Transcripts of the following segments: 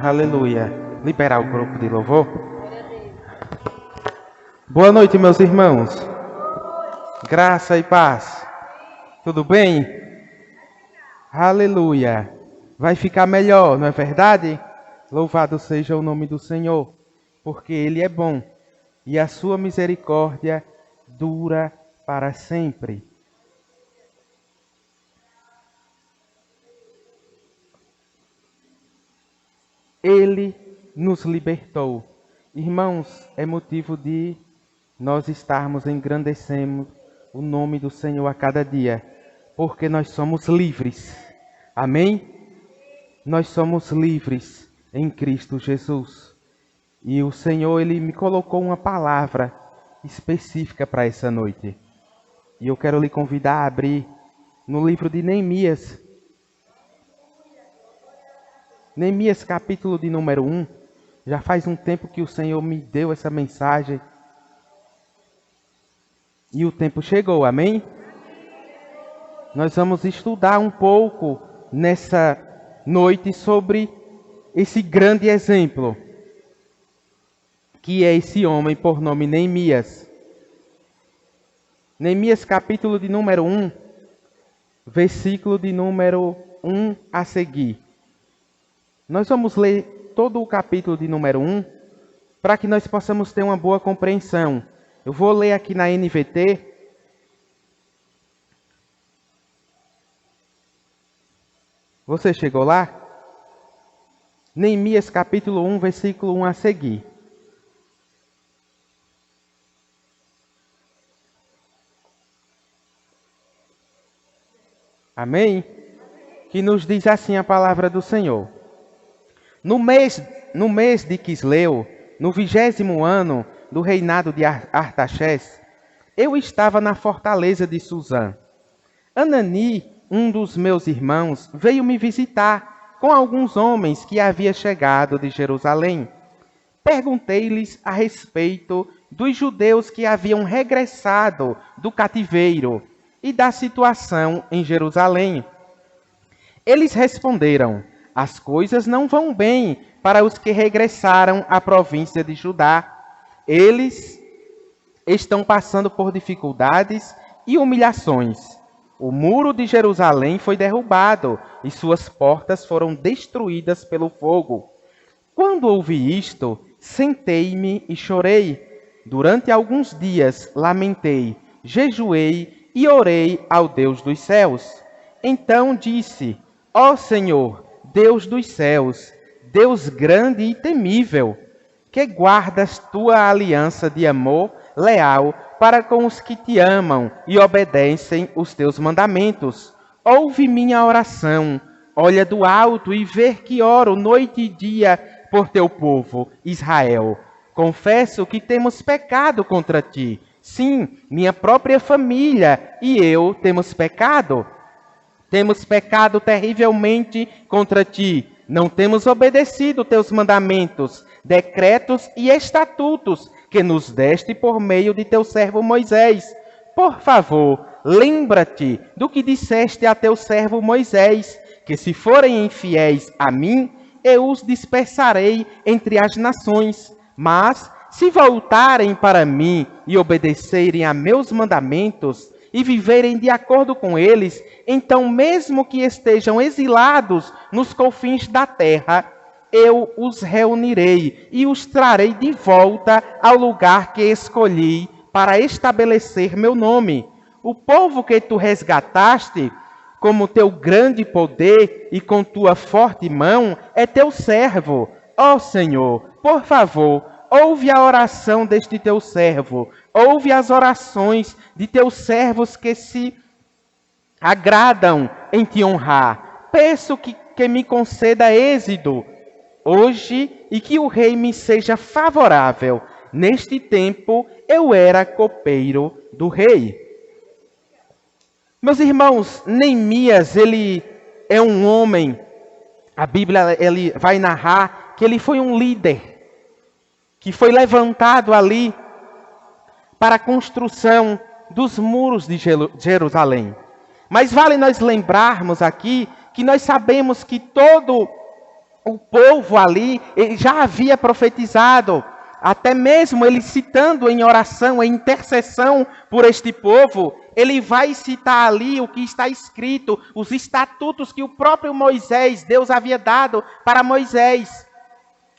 Aleluia. Liberar o grupo de louvor. Boa noite, meus irmãos. Graça e paz. Tudo bem? Aleluia. Vai ficar melhor, não é verdade? Louvado seja o nome do Senhor, porque Ele é bom e a sua misericórdia dura para sempre. Ele nos libertou. Irmãos, é motivo de nós estarmos engrandecendo o nome do Senhor a cada dia, porque nós somos livres. Amém? Nós somos livres em Cristo Jesus. E o Senhor, Ele me colocou uma palavra específica para essa noite. E eu quero lhe convidar a abrir no livro de Neemias. Neemias, capítulo de número 1. Já faz um tempo que o Senhor me deu essa mensagem. E o tempo chegou, amém? Nós vamos estudar um pouco nessa noite sobre esse grande exemplo, que é esse homem por nome Neemias. Neemias, capítulo de número 1, versículo de número 1 a seguir. Nós vamos ler todo o capítulo de número 1, para que nós possamos ter uma boa compreensão. Eu vou ler aqui na NVT. Você chegou lá? Neemias capítulo 1, versículo 1 a seguir. Amém? Que nos diz assim a palavra do Senhor. No mês de Quisleu, no 20º ano do reinado de Artaxerxes, eu estava na fortaleza de Suzã. Anani, um dos meus irmãos, veio me visitar com alguns homens que havia chegado de Jerusalém. Perguntei-lhes a respeito dos judeus que haviam regressado do cativeiro e da situação em Jerusalém. Eles responderam: as coisas não vão bem para os que regressaram à província de Judá. Eles estão passando por dificuldades e humilhações. O muro de Jerusalém foi derrubado e suas portas foram destruídas pelo fogo. Quando ouvi isto, sentei-me e chorei. Durante alguns dias lamentei, jejuei e orei ao Deus dos céus. Então disse: ó Senhor, Deus dos céus, Deus grande e temível, que guardas tua aliança de amor leal para com os que te amam e obedecem os teus mandamentos. Ouve minha oração, olha do alto e vê que oro noite e dia por teu povo, Israel. Confesso que temos pecado contra ti. Sim, minha própria família e eu temos pecado. Temos pecado terrivelmente contra ti. Não temos obedecido teus mandamentos, decretos e estatutos que nos deste por meio de teu servo Moisés. Por favor, lembra-te do que disseste a teu servo Moisés, que se forem infiéis a mim, eu os dispersarei entre as nações. Mas, se voltarem para mim e obedecerem a meus mandamentos, e viverem de acordo com eles, então mesmo que estejam exilados nos confins da terra, eu os reunirei e os trarei de volta ao lugar que escolhi para estabelecer meu nome. O povo que tu resgataste, como teu grande poder e com tua forte mão, é teu servo. Ó Senhor, por favor, ouve a oração deste teu servo, ouve as orações de teus servos que se agradam em te honrar. Peço que me conceda êxito hoje e que o rei me seja favorável. Neste tempo eu era copeiro do rei. Meus irmãos, Neemias, ele é um homem, a Bíblia ele vai narrar que ele foi um líder, que foi levantado ali para a construção dos muros de Jerusalém. Mas vale nós lembrarmos aqui que nós sabemos que todo o povo ali, ele já havia profetizado, até mesmo ele citando em oração, em intercessão por este povo, ele vai citar ali o que está escrito, os estatutos que o próprio Moisés, Deus havia dado para Moisés.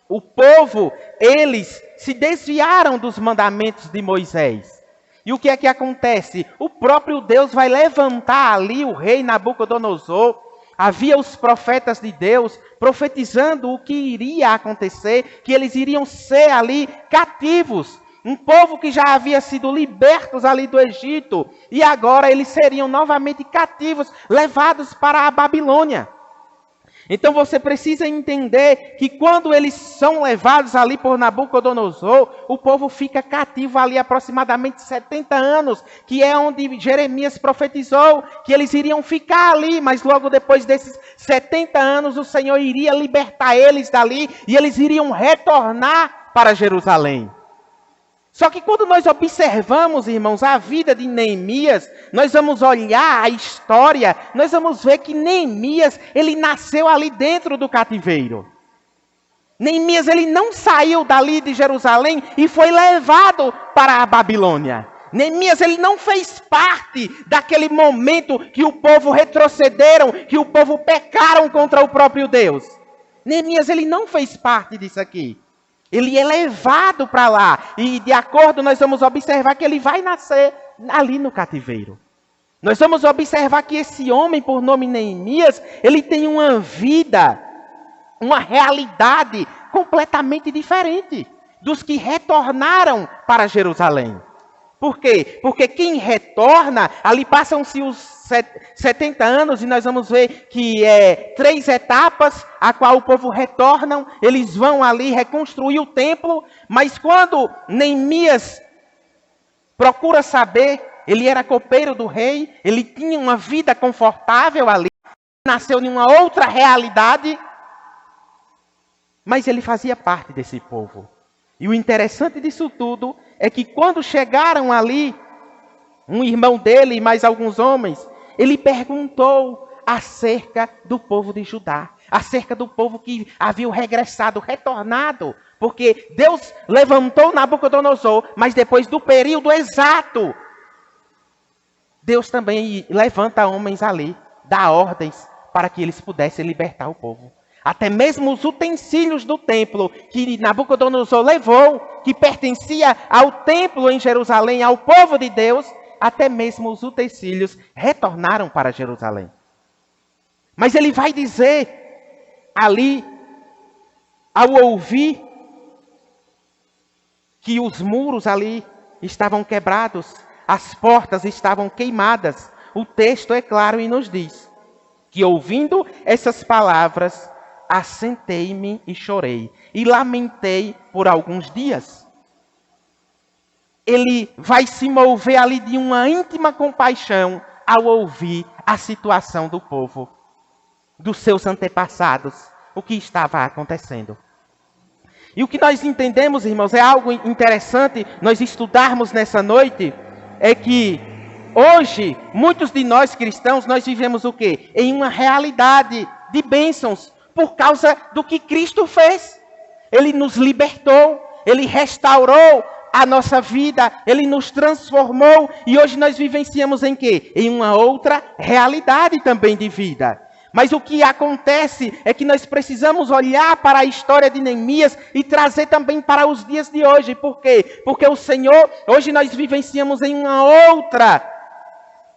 O povo, eles se desviaram dos mandamentos de Moisés. E o que é que acontece? O próprio Deus vai levantar ali o rei Nabucodonosor. Havia os profetas de Deus profetizando o que iria acontecer, que eles iriam ser ali cativos. Um povo que já havia sido libertos ali do Egito. E agora eles seriam novamente cativos, levados para a Babilônia. Então você precisa entender que quando eles são levados ali por Nabucodonosor, o povo fica cativo ali aproximadamente 70 anos, que é onde Jeremias profetizou que eles iriam ficar ali, mas logo depois desses 70 anos o Senhor iria libertar eles dali e eles iriam retornar para Jerusalém. Só que quando nós observamos, irmãos, a vida de Neemias, nós vamos olhar a história, nós vamos ver que Neemias, ele nasceu ali dentro do cativeiro. Neemias, ele não saiu dali de Jerusalém e foi levado para a Babilônia. Neemias, ele não fez parte daquele momento que o povo retrocederam, que o povo pecaram contra o próprio Deus. Neemias, ele não fez parte disso aqui. Ele é levado para lá. E de acordo, nós vamos observar que ele vai nascer ali no cativeiro. Nós vamos observar que esse homem, por nome Neemias, ele tem uma vida, uma realidade completamente diferente dos que retornaram para Jerusalém. Por quê? Porque quem retorna, ali passam-se os 70 anos e nós vamos ver que 3 etapas a qual o povo retornam, eles vão ali reconstruir o templo, mas quando Neemias procura saber, ele era copeiro do rei, ele tinha uma vida confortável ali, nasceu em uma outra realidade, mas ele fazia parte desse povo. E o interessante disso tudo é que quando chegaram ali, um irmão dele e mais alguns homens, ele perguntou acerca do povo de Judá, acerca do povo que havia regressado, retornado, porque Deus levantou Nabucodonosor, mas depois do período exato, Deus também levanta homens ali, dá ordens para que eles pudessem libertar o povo. Até mesmo os utensílios do templo que Nabucodonosor levou, que pertencia ao templo em Jerusalém, ao povo de Deus, até mesmo os utensílios retornaram para Jerusalém. Mas ele vai dizer ali, ao ouvir que os muros ali estavam quebrados, as portas estavam queimadas, o texto é claro e nos diz que ouvindo essas palavras, assentei-me e chorei, e lamentei por alguns dias. Ele vai se mover ali de uma íntima compaixão ao ouvir a situação do povo, dos seus antepassados, o que estava acontecendo. E o que nós entendemos, irmãos, é algo interessante nós estudarmos nessa noite, é que hoje, muitos de nós cristãos, nós vivemos o quê? Em uma realidade de bênçãos, por causa do que Cristo fez. Ele nos libertou, Ele restaurou a nossa vida, Ele nos transformou e hoje nós vivenciamos em quê? Em uma outra realidade também de vida. Mas o que acontece é que nós precisamos olhar para a história de Neemias e trazer também para os dias de hoje. Por quê? Porque o Senhor, hoje nós vivenciamos em uma outra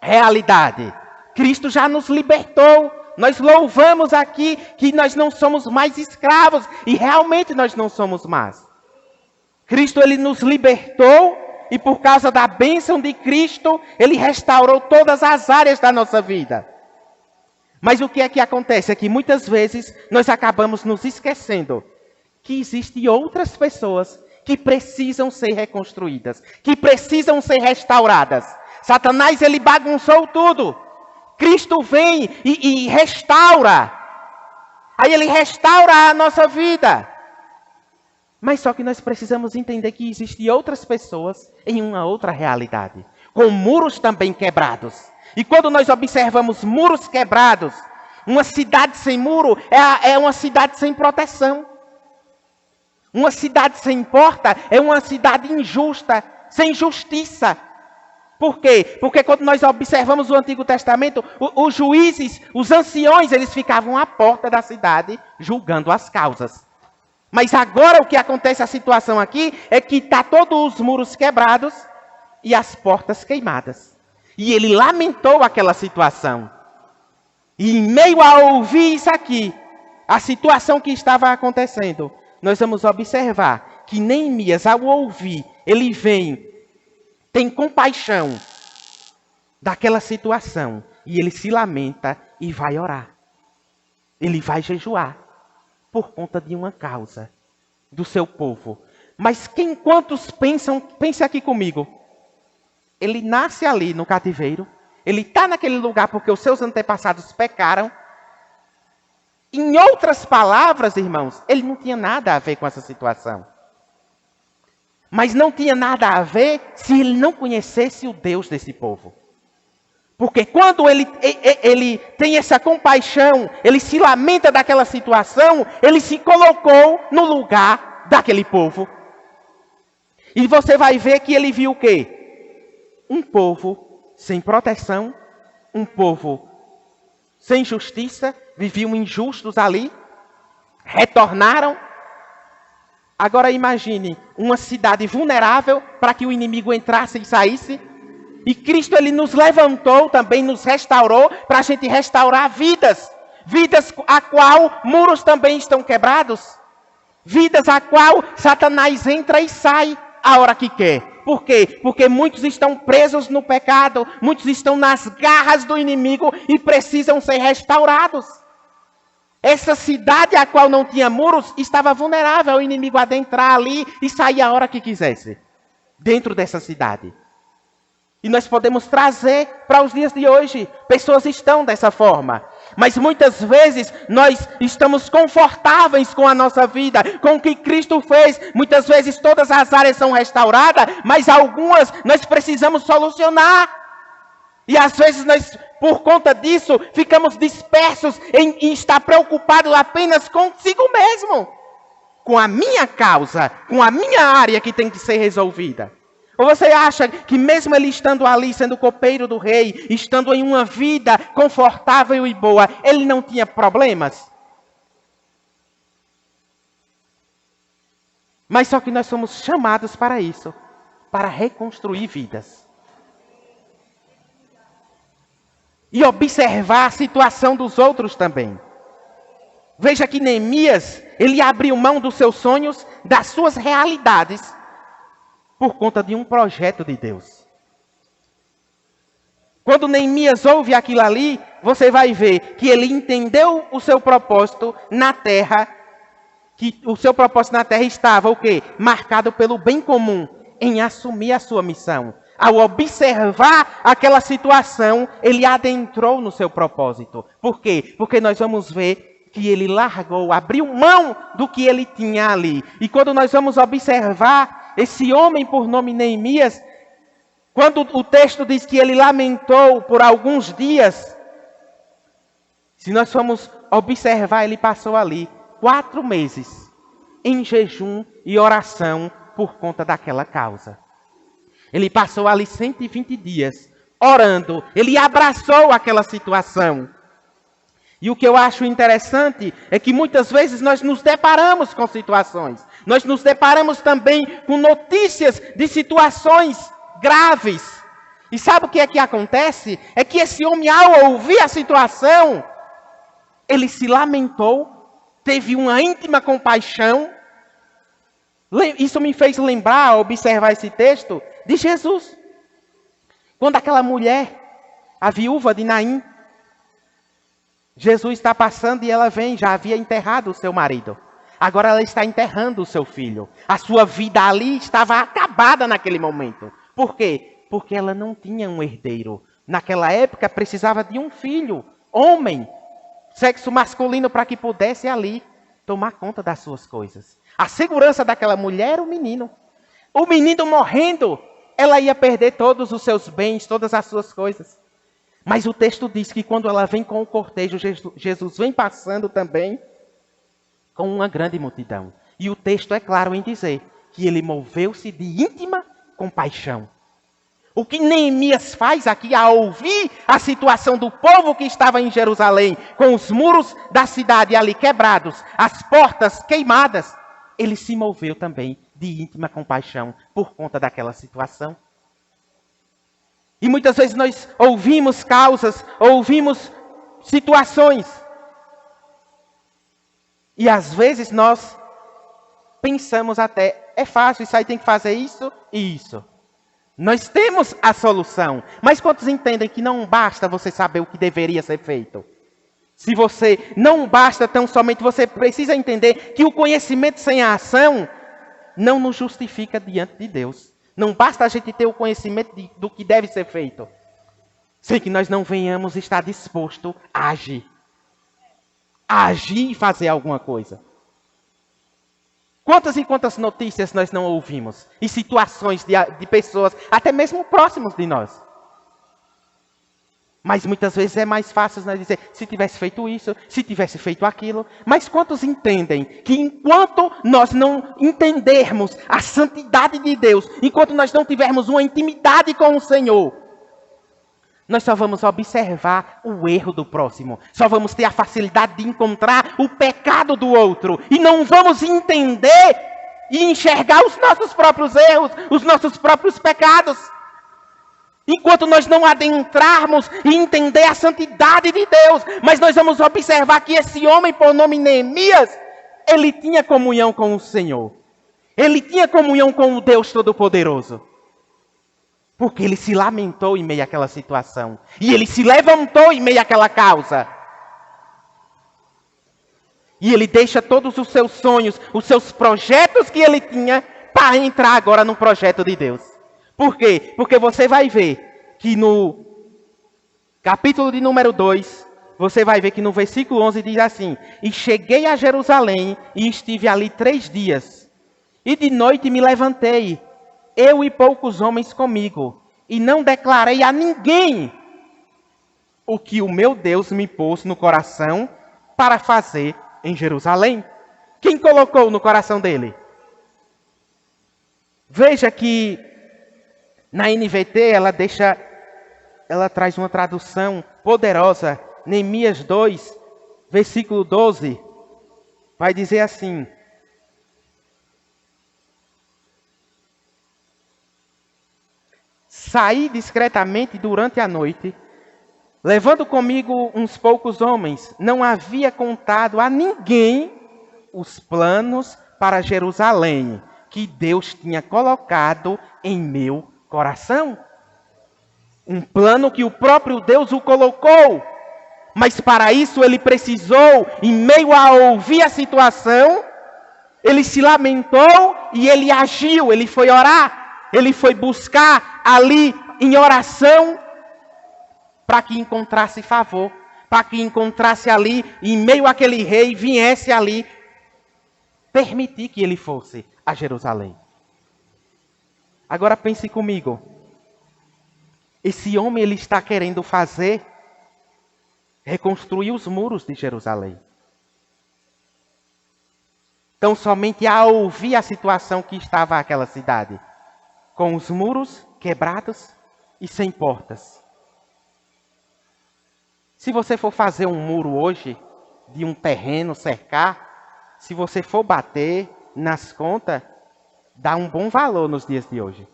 realidade. Cristo já nos libertou. Nós louvamos aqui que nós não somos mais escravos. E realmente nós não somos mais. Cristo, Ele nos libertou. E por causa da bênção de Cristo, Ele restaurou todas as áreas da nossa vida. Mas o que é que acontece? É que muitas vezes nós acabamos nos esquecendo que existem outras pessoas que precisam ser reconstruídas. Que precisam ser restauradas. Satanás, ele bagunçou tudo. Cristo vem e restaura. Aí Ele restaura a nossa vida. Mas só que nós precisamos entender que existem outras pessoas em uma outra realidade. Com muros também quebrados. E quando nós observamos muros quebrados, Uma cidade sem muro é uma cidade sem proteção. Uma cidade sem porta é uma cidade injusta, sem justiça. Por quê? Porque quando nós observamos o Antigo Testamento, os juízes, os anciões, eles ficavam à porta da cidade julgando as causas. Mas agora o que acontece, a situação aqui, é que está todos os muros quebrados e as portas queimadas. E ele lamentou aquela situação. E em meio a ouvir isso aqui, a situação que estava acontecendo, nós vamos observar que Neemias, ao ouvir, ele tem compaixão daquela situação. E ele se lamenta e vai orar. Ele vai jejuar por conta de uma causa do seu povo. Mas quantos pensam, pense aqui comigo. Ele nasce ali no cativeiro. Ele está naquele lugar porque os seus antepassados pecaram. Em outras palavras, irmãos, ele não tinha nada a ver com essa situação. Mas não tinha nada a ver se ele não conhecesse o Deus desse povo. Porque quando ele tem essa compaixão, ele se lamenta daquela situação, ele se colocou no lugar daquele povo. E você vai ver que ele viu o quê? Um povo sem proteção, um povo sem justiça, viviam injustos ali, retornaram. Agora imagine uma cidade vulnerável para que o inimigo entrasse e saísse. E Cristo, ele nos levantou, também nos restaurou, para a gente restaurar vidas. Vidas a qual muros também estão quebrados. Vidas a qual Satanás entra e sai a hora que quer. Por quê? Porque muitos estão presos no pecado, muitos estão nas garras do inimigo e precisam ser restaurados. Essa cidade a qual não tinha muros estava vulnerável ao inimigo adentrar ali e sair a hora que quisesse. Dentro dessa cidade. E nós podemos trazer para os dias de hoje. Pessoas estão dessa forma. Mas muitas vezes nós estamos confortáveis com a nossa vida, com o que Cristo fez. Muitas vezes todas as áreas são restauradas, mas algumas nós precisamos solucionar. E às vezes nós, por conta disso, ficamos dispersos em estar preocupados apenas consigo mesmo. Com a minha causa, com a minha área que tem que ser resolvida. Ou você acha que mesmo ele estando ali, sendo copeiro do rei, estando em uma vida confortável e boa, ele não tinha problemas? Mas só que nós somos chamados para isso, para reconstruir vidas. E observar a situação dos outros também. Veja que Neemias, ele abriu mão dos seus sonhos, das suas realidades, por conta de um projeto de Deus. Quando Neemias ouve aquilo ali, você vai ver que ele entendeu o seu propósito na terra, que o seu propósito na terra estava o quê? Marcado pelo bem comum, em assumir a sua missão. Ao observar aquela situação, ele adentrou no seu propósito. Por quê? Porque nós vamos ver que ele largou, abriu mão do que ele tinha ali. E quando nós vamos observar esse homem por nome Neemias, quando o texto diz que ele lamentou por alguns dias, se nós formos observar, ele passou ali 4 meses em jejum e oração por conta daquela causa. Ele passou ali 120 dias orando, ele abraçou aquela situação. E o que eu acho interessante é que muitas vezes nós nos deparamos com situações. Nós nos deparamos também com notícias de situações graves. E sabe o que é que acontece? É que esse homem, ao ouvir a situação, ele se lamentou, teve uma íntima compaixão. Isso me fez lembrar, ao observar esse texto, de Jesus. Quando aquela mulher, a viúva de Naim, Jesus está passando e ela vem, já havia enterrado o seu marido. Agora ela está enterrando o seu filho. A sua vida ali estava acabada naquele momento. Por quê? Porque ela não tinha um herdeiro. Naquela época precisava de um filho, homem, sexo masculino, para que pudesse ali tomar conta das suas coisas. A segurança daquela mulher era o menino. O menino morrendo, ela ia perder todos os seus bens, todas as suas coisas. Mas o texto diz que quando ela vem com o cortejo, Jesus vem passando também com uma grande multidão. E o texto é claro em dizer que ele moveu-se de íntima compaixão. O que Neemias faz aqui ao ouvir a situação do povo que estava em Jerusalém, com os muros da cidade ali quebrados, as portas queimadas, ele se moveu também de íntima compaixão por conta daquela situação. E muitas vezes nós ouvimos causas, ouvimos situações. E às vezes nós pensamos até, é fácil, isso aí tem que fazer isso e isso. Nós temos a solução. Mas quantos entendem que não basta você saber o que deveria ser feito? Se você não basta tão somente, você precisa entender que o conhecimento sem a ação não nos justifica diante de Deus. Não basta a gente ter o conhecimento do que deve ser feito, sem que nós não venhamos estar disposto a agir. A agir e fazer alguma coisa. Quantas e quantas notícias nós não ouvimos? E situações de pessoas, até mesmo próximos de nós. Mas muitas vezes é mais fácil nós dizer, se tivesse feito isso, se tivesse feito aquilo. Mas quantos entendem que enquanto nós não entendermos a santidade de Deus, enquanto nós não tivermos uma intimidade com o Senhor, nós só vamos observar o erro do próximo. Só vamos ter a facilidade de encontrar o pecado do outro. E não vamos entender e enxergar os nossos próprios erros, os nossos próprios pecados. Enquanto nós não adentrarmos e entender a santidade de Deus, mas nós vamos observar que esse homem, por nome Neemias, ele tinha comunhão com o Senhor. Ele tinha comunhão com o Deus Todo-Poderoso. Porque ele se lamentou em meio àquela situação. E ele se levantou em meio àquela causa. E ele deixa todos os seus sonhos, os seus projetos que ele tinha, para entrar agora no projeto de Deus. Por quê? Porque você vai ver que no capítulo de número 2, você vai ver que no versículo 11 diz assim: E cheguei a Jerusalém e estive ali 3 dias. E de noite me levantei, eu e poucos homens comigo, e não declarei a ninguém o que o meu Deus me pôs no coração para fazer em Jerusalém. Quem colocou no coração dele? Veja que na NVT ela traz uma tradução poderosa. Neemias 2, versículo 12, vai dizer assim: Saí discretamente durante a noite, levando comigo uns poucos homens. Não havia contado a ninguém os planos para Jerusalém que Deus tinha colocado em meu coração. Um plano que o próprio Deus o colocou. Mas para isso ele precisou, em meio a ouvir a situação, ele se lamentou e ele agiu, ele foi orar. Ele foi buscar ali em oração para que encontrasse favor, para que encontrasse ali, em meio àquele rei, viesse ali permitir que ele fosse a Jerusalém. Agora pense comigo. Esse homem ele está querendo reconstruir os muros de Jerusalém. Então somente ao ouvir a situação que estava aquela cidade, com os muros quebrados e sem portas. Se você for fazer um muro hoje, de um terreno, cercar, se você for bater nas contas, dá um bom valor nos dias de hoje.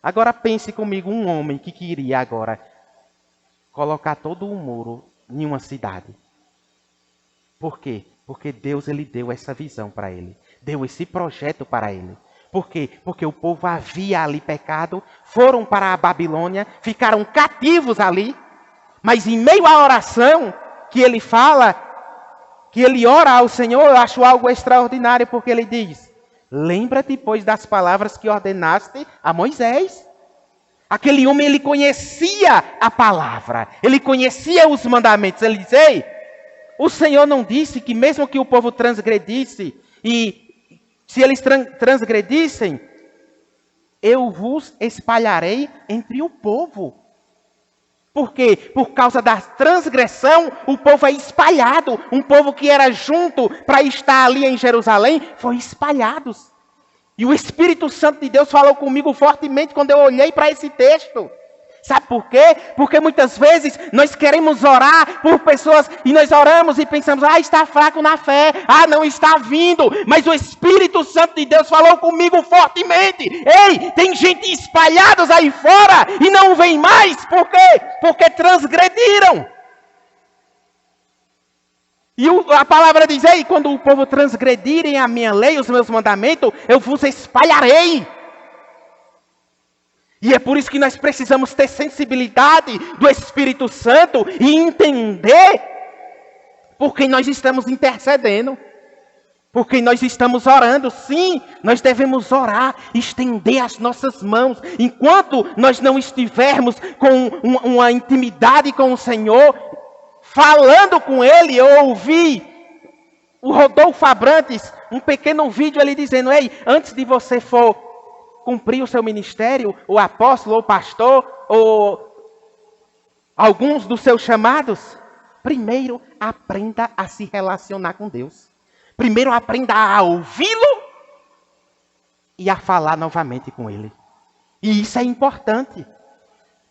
Agora pense comigo, um homem que queria agora colocar todo um muro em uma cidade. Por quê? Porque Deus ele deu essa visão para ele. Deu esse projeto para ele. Por quê? Porque o povo havia ali pecado, foram para a Babilônia, ficaram cativos ali, mas em meio à oração que ele fala, que ele ora ao Senhor, eu acho algo extraordinário, porque ele diz: lembra-te, pois, das palavras que ordenaste a Moisés. Aquele homem, ele conhecia a palavra, ele conhecia os mandamentos, ele diz: ei, o Senhor não disse que mesmo que o povo transgredisse e se eles transgredissem, eu vos espalharei entre o povo. Por quê? Por causa da transgressão, o povo é espalhado. Um povo que era junto para estar ali em Jerusalém, foi espalhados. E o Espírito Santo de Deus falou comigo fortemente quando eu olhei para esse texto. Sabe por quê? Porque muitas vezes nós queremos orar por pessoas e nós oramos e pensamos, está fraco na fé, não está vindo. Mas o Espírito Santo de Deus falou comigo fortemente. Ei, tem gente espalhados aí fora e não vem mais. Por quê? Porque transgrediram. E a palavra diz, ei, quando o povo transgredirem a minha lei, os meus mandamentos, eu vos espalharei. E é por isso que nós precisamos ter sensibilidade do Espírito Santo e entender por quem nós estamos intercedendo, por quem nós estamos orando. Sim, nós devemos orar, estender as nossas mãos. Enquanto nós não estivermos com uma intimidade com o Senhor, falando com Ele, eu ouvi o Rodolfo Abrantes, um pequeno vídeo ali dizendo, ei, antes de você for cumprir o seu ministério, o apóstolo, ou pastor, ou alguns dos seus chamados, primeiro aprenda a se relacionar com Deus. Primeiro aprenda a ouvi-lo e a falar novamente com Ele. E isso é importante.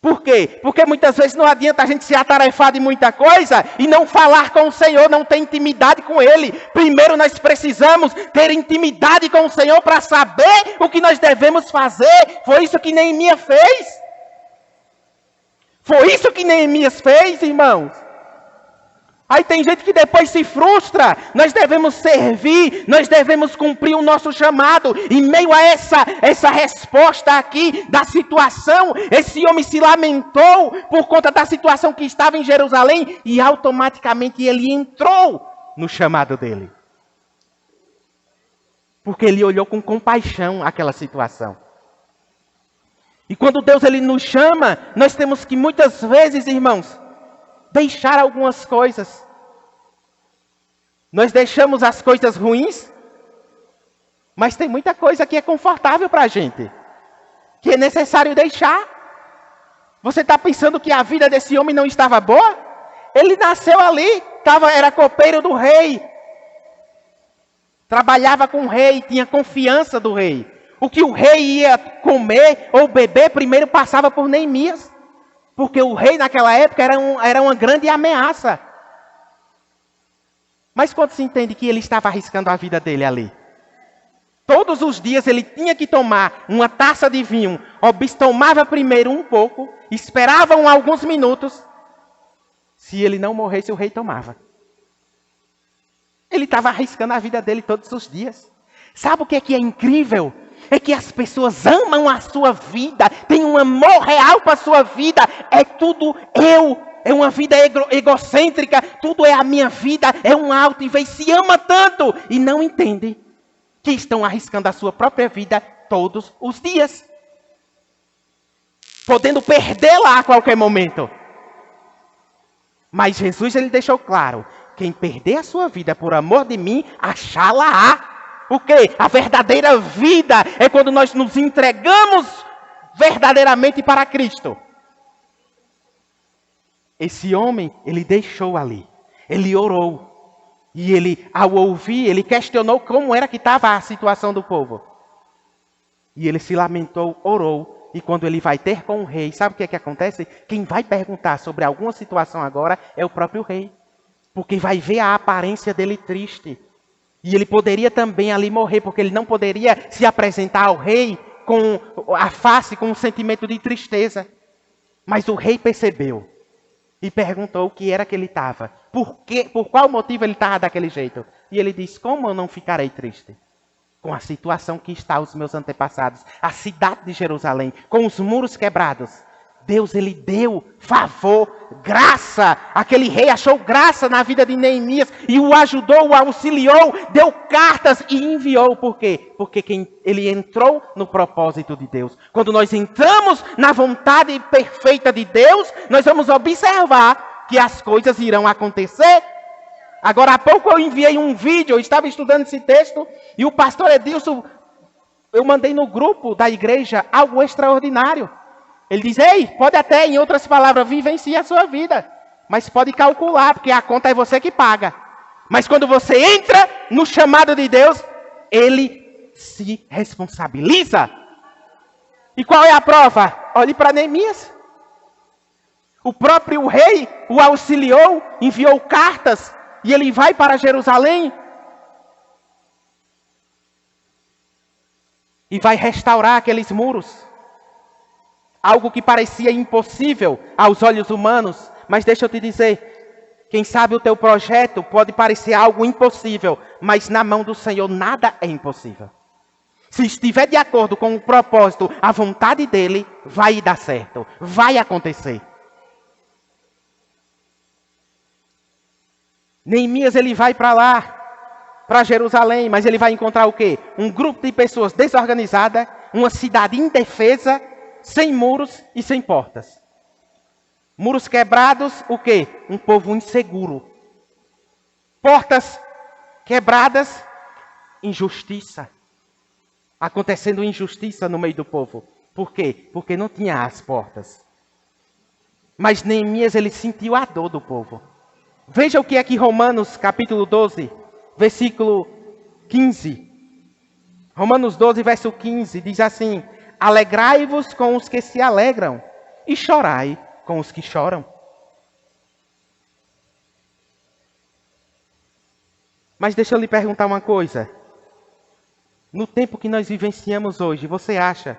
Por quê? Porque muitas vezes não adianta a gente se atarefar de muita coisa e não falar com o Senhor, não ter intimidade com Ele. Primeiro nós precisamos ter intimidade com o Senhor para saber o que nós devemos fazer. Foi isso que Neemias fez. Foi isso que Neemias fez, irmãos. Aí tem gente que depois se frustra. Nós devemos servir, nós devemos cumprir o nosso chamado. Em meio a essa resposta aqui da situação, esse homem se lamentou por conta da situação que estava em Jerusalém e automaticamente ele entrou no chamado dele. Porque ele olhou com compaixão aquela situação. E quando Deus ele nos chama, nós temos que muitas vezes, irmãos, deixar algumas coisas. Nós deixamos as coisas ruins, mas tem muita coisa que é confortável para a gente, que é necessário deixar. Você está pensando que a vida desse homem não estava boa? Ele nasceu ali, era copeiro do rei, trabalhava com o rei, tinha confiança do rei. O que o rei ia comer ou beber, primeiro passava por Neemias. Porque o rei naquela época era uma grande ameaça. Mas quando se entende que ele estava arriscando a vida dele ali? Todos os dias ele tinha que tomar uma taça de vinho. Tomava primeiro um pouco, esperava alguns minutos. Se ele não morresse, o rei tomava. Ele estava arriscando a vida dele todos os dias. Sabe o que é incrível? É que as pessoas amam a sua vida, têm um amor real para a sua vida. É tudo eu, é uma vida egocêntrica, tudo é a minha vida, é um alto e vez se ama tanto e não entende que estão arriscando a sua própria vida todos os dias, podendo perdê-la a qualquer momento. Mas Jesus ele deixou claro, quem perder a sua vida por amor de mim, achá-la-á. Porque a verdadeira vida é quando nós nos entregamos verdadeiramente para Cristo. Esse homem, ele deixou ali. Ele orou. E ele, ao ouvir, ele questionou como era que estava a situação do povo. E ele se lamentou, orou. E quando ele vai ter com o rei, sabe o que é que acontece? Quem vai perguntar sobre alguma situação agora é o próprio rei. Porque vai ver a aparência dele triste. E ele poderia também ali morrer, porque ele não poderia se apresentar ao rei com a face, com um sentimento de tristeza. Mas o rei percebeu e perguntou o que era que ele estava. Por qual motivo ele estava daquele jeito? E ele disse, como eu não ficarei triste? Com a situação que está os meus antepassados, a cidade de Jerusalém, com os muros quebrados. Deus, ele deu favor, graça. Aquele rei achou graça na vida de Neemias e o ajudou, o auxiliou, deu cartas e enviou. Por quê? Porque ele entrou no propósito de Deus. Quando nós entramos na vontade perfeita de Deus, nós vamos observar que as coisas irão acontecer. Agora há pouco eu enviei um vídeo, eu estava estudando esse texto e o pastor Edilson, eu mandei no grupo da igreja algo extraordinário. Ele diz, ei, pode até, em outras palavras, vivencie a sua vida. Mas pode calcular, porque a conta é você que paga. Mas quando você entra no chamado de Deus, Ele se responsabiliza. E qual é a prova? Olhe para Neemias. O próprio rei o auxiliou, enviou cartas, e ele vai para Jerusalém. E vai restaurar aqueles muros. Algo que parecia impossível aos olhos humanos. Mas deixa eu te dizer, quem sabe o teu projeto pode parecer algo impossível, mas na mão do Senhor nada é impossível. Se estiver de acordo com o propósito, a vontade dele, vai dar certo, vai acontecer. Neemias, ele vai para lá, para Jerusalém, mas ele vai encontrar o quê? Um grupo de pessoas desorganizadas, uma cidade indefesa, sem muros e sem portas. Muros quebrados, o quê? Um povo inseguro. Portas quebradas, injustiça. Acontecendo injustiça no meio do povo. Por quê? Porque não tinha as portas. Mas Neemias, ele sentiu a dor do povo. Veja o que é que Romanos capítulo 12, versículo 15. Romanos 12, verso 15, diz assim: alegrai-vos com os que se alegram e chorai com os que choram. Mas deixa eu lhe perguntar uma coisa. No tempo que nós vivenciamos hoje, você acha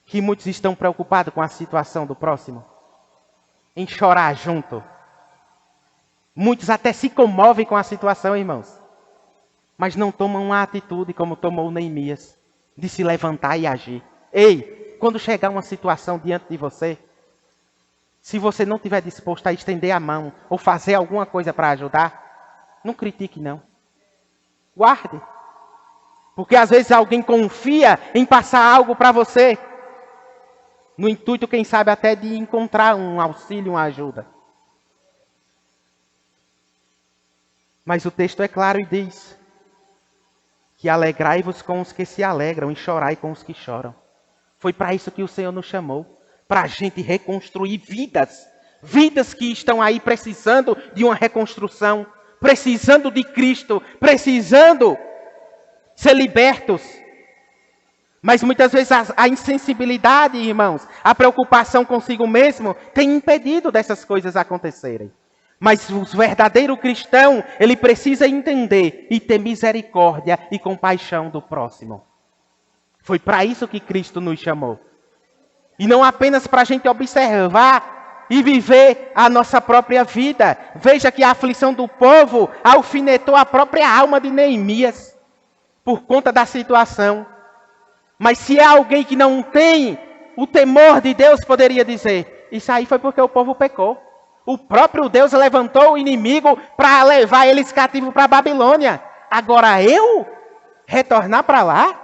que muitos estão preocupados com a situação do próximo? Em chorar junto? Muitos até se comovem com a situação, irmãos. Mas não tomam uma atitude como tomou Neemias, de se levantar e agir. Ei, quando chegar uma situação diante de você, se você não estiver disposto a estender a mão ou fazer alguma coisa para ajudar, não critique não. Guarde. Porque às vezes alguém confia em passar algo para você, no intuito, quem sabe, até de encontrar um auxílio, uma ajuda. Mas o texto é claro e diz que alegrai-vos com os que se alegram e chorai com os que choram. Foi para isso que o Senhor nos chamou, para a gente reconstruir vidas. Vidas que estão aí precisando de uma reconstrução, precisando de Cristo, precisando ser libertos. Mas muitas vezes a insensibilidade, irmãos, a preocupação consigo mesmo, tem impedido dessas coisas acontecerem. Mas o verdadeiro cristão, ele precisa entender e ter misericórdia e compaixão do próximo. Foi para isso que Cristo nos chamou. E não apenas para a gente observar e viver a nossa própria vida. Veja que a aflição do povo alfinetou a própria alma de Neemias, por conta da situação. Mas se é alguém que não tem o temor de Deus, poderia dizer, isso aí foi porque o povo pecou. O próprio Deus levantou o inimigo para levar eles cativos para a Babilônia. Agora eu retornar para lá,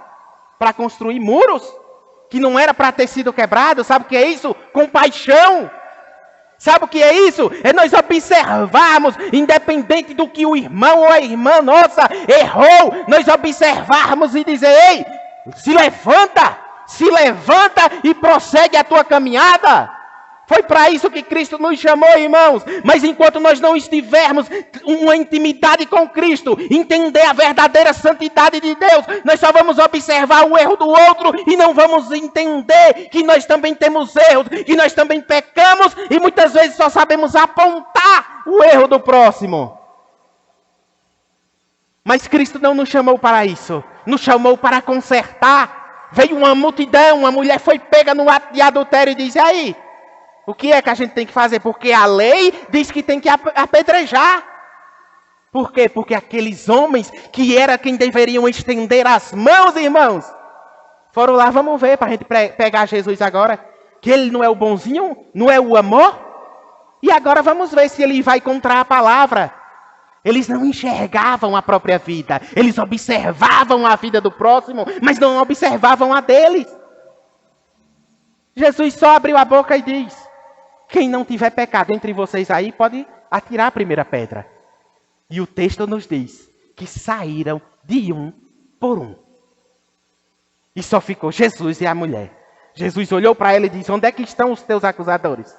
para construir muros, que não era para ter sido quebrado, sabe o que é isso? Compaixão. Sabe o que é isso? É nós observarmos, independente do que o irmão ou a irmã nossa errou, nós observarmos e dizer, ei, se levanta e prossegue a tua caminhada. Foi para isso que Cristo nos chamou, irmãos. Mas enquanto nós não estivermos uma intimidade com Cristo, entender a verdadeira santidade de Deus, nós só vamos observar o erro do outro e não vamos entender que nós também temos erros, que nós também pecamos e muitas vezes só sabemos apontar o erro do próximo. Mas Cristo não nos chamou para isso, nos chamou para consertar. Veio uma multidão, uma mulher foi pega no ato de adultério e diz, e aí? O que é que a gente tem que fazer? Porque a lei diz que tem que apedrejar. Por quê? Porque aqueles homens que era quem deveriam estender as mãos, irmãos, foram lá, vamos ver, para a gente pegar Jesus agora, que ele não é o bonzinho, não é o amor. E agora vamos ver se ele vai contra a palavra. Eles não enxergavam a própria vida, eles observavam a vida do próximo, mas não observavam a deles. Jesus só abriu a boca e diz, quem não tiver pecado entre vocês aí, pode atirar a primeira pedra. E o texto nos diz que saíram de um por um. E só ficou Jesus e a mulher. Jesus olhou para ela e disse: onde é que estão os teus acusadores?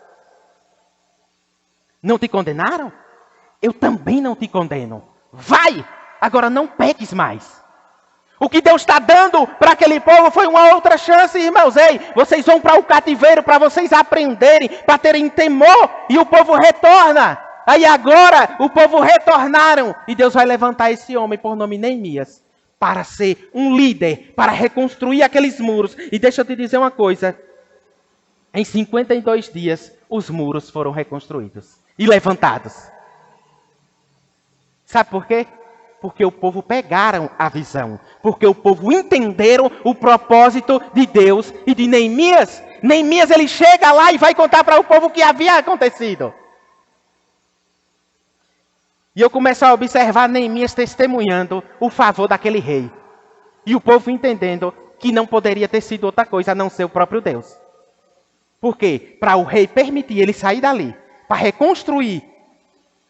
Não te condenaram? Eu também não te condeno. Vai! Agora não peques mais. O que Deus está dando para aquele povo foi uma outra chance, irmãos. Ei, vocês vão para o cativeiro para vocês aprenderem, para terem temor. E o povo retorna. Aí agora o povo retornaram. E Deus vai levantar esse homem por nome Neemias. Para ser um líder, para reconstruir aqueles muros. E deixa eu te dizer uma coisa. Em 52 dias, os muros foram reconstruídos e levantados. Sabe por quê? Porque o povo pegaram a visão. Porque o povo entenderam o propósito de Deus e de Neemias. Neemias, ele chega lá e vai contar para o povo o que havia acontecido. E eu começo a observar Neemias testemunhando o favor daquele rei. E o povo entendendo que não poderia ter sido outra coisa a não ser o próprio Deus. Por quê? Para o rei permitir ele sair dali, para reconstruir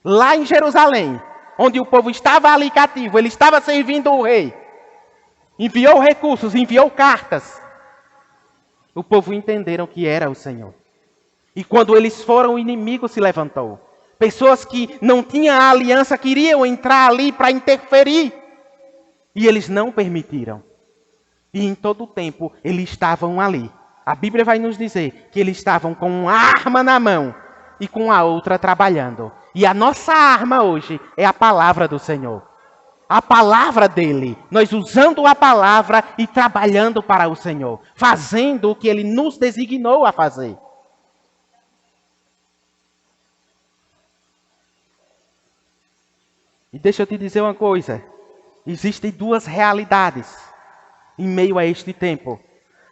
lá em Jerusalém, onde o povo estava ali cativo, ele estava servindo o rei. Enviou recursos, enviou cartas. O povo entenderam que era o Senhor. E quando eles foram, o inimigo se levantou. Pessoas que não tinham a aliança queriam entrar ali para interferir. E eles não permitiram. E em todo o tempo eles estavam ali. A Bíblia vai nos dizer que eles estavam com uma arma na mão e com a outra trabalhando. E a nossa arma hoje é a palavra do Senhor. A palavra dele. Nós usando a palavra e trabalhando para o Senhor. Fazendo o que ele nos designou a fazer. E deixa eu te dizer uma coisa. Existem duas realidades em meio a este tempo,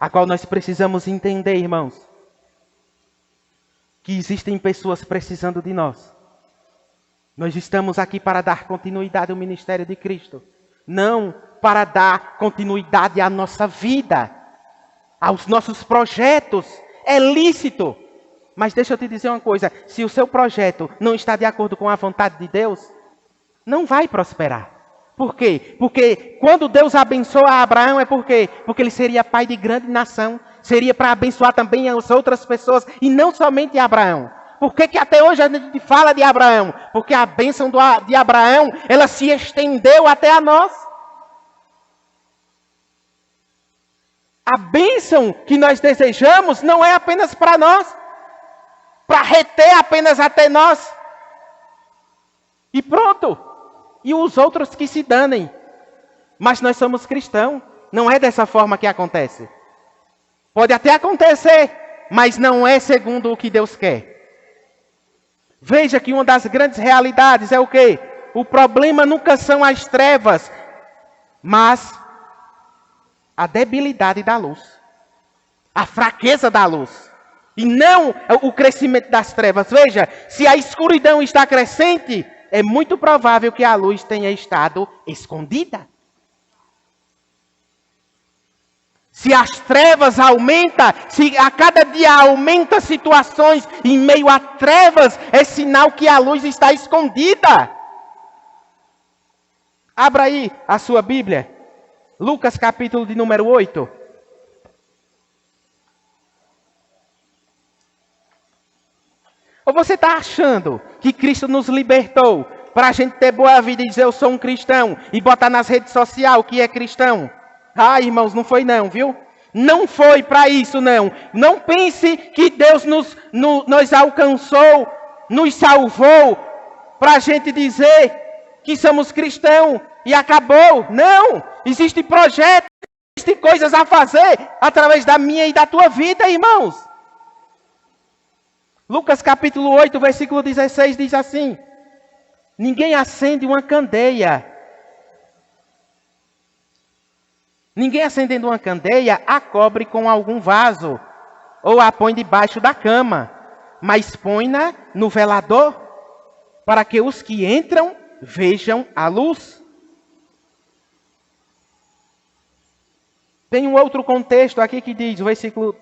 a qual nós precisamos entender, irmãos. Que existem pessoas precisando de nós. Nós estamos aqui para dar continuidade ao ministério de Cristo. Não para dar continuidade à nossa vida, aos nossos projetos. É lícito. Mas deixa eu te dizer uma coisa. Se o seu projeto não está de acordo com a vontade de Deus, não vai prosperar. Por quê? Porque quando Deus abençoa Abraão, é por quê? Porque ele seria pai de grande nação. Seria para abençoar também as outras pessoas. E não somente Abraão. Por que até hoje a gente fala de Abraão? Porque a bênção de Abraão, ela se estendeu até a nós. A bênção que nós desejamos não é apenas para nós. Para reter apenas até nós. E pronto. E os outros que se danem. Mas nós somos cristãos. Não é dessa forma que acontece. Pode até acontecer, mas não é segundo o que Deus quer. Veja que uma das grandes realidades é o quê? O problema nunca são as trevas, mas a debilidade da luz. A fraqueza da luz. E não o crescimento das trevas. Veja, se a escuridão está crescente, é muito provável que a luz tenha estado escondida. Se as trevas aumentam, se a cada dia aumenta situações em meio a trevas, é sinal que a luz está escondida. Abra aí a sua Bíblia. Lucas capítulo de número 8. Ou você está achando que Cristo nos libertou para a gente ter boa vida e dizer eu sou um cristão e botar nas redes sociais que é cristão? Ah, irmãos, não foi não, viu? Não foi para isso, não. Não pense que Deus nos alcançou, nos salvou para a gente dizer que somos cristãos e acabou. Não! Existe projeto, existem coisas a fazer através da minha e da tua vida, irmãos. Lucas capítulo 8, versículo 16 diz assim: ninguém acende uma candeia. Ninguém acendendo uma candeia a cobre com algum vaso, ou a põe debaixo da cama, mas põe-na no velador, para que os que entram vejam a luz. Tem um outro contexto aqui que diz, o versículo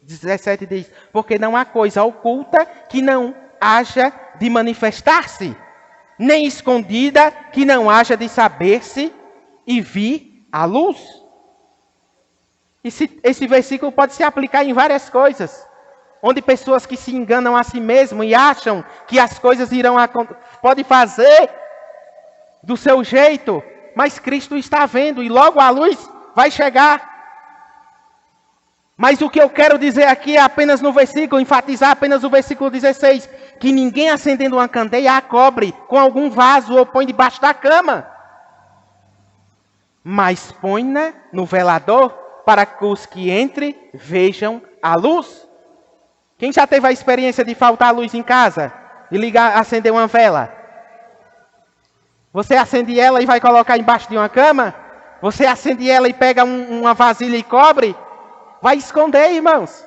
17 diz: porque não há coisa oculta que não haja de manifestar-se, nem escondida que não haja de saber-se e vir a luz. Esse versículo pode se aplicar em várias coisas. Onde pessoas que se enganam a si mesmo e acham que as coisas irão acontecer, pode fazer do seu jeito, mas Cristo está vendo e logo a luz vai chegar. Mas o que eu quero dizer aqui é apenas no versículo, enfatizar apenas o versículo 16, que ninguém acendendo uma candeia a cobre com algum vaso ou põe debaixo da cama, mas põe-na no velador para que os que entrem vejam a luz. Quem já teve a experiência de faltar luz em casa e acender uma vela? Você acende ela e vai colocar embaixo de uma cama? Você acende ela e pega uma vasilha e cobre? Vai esconder, irmãos.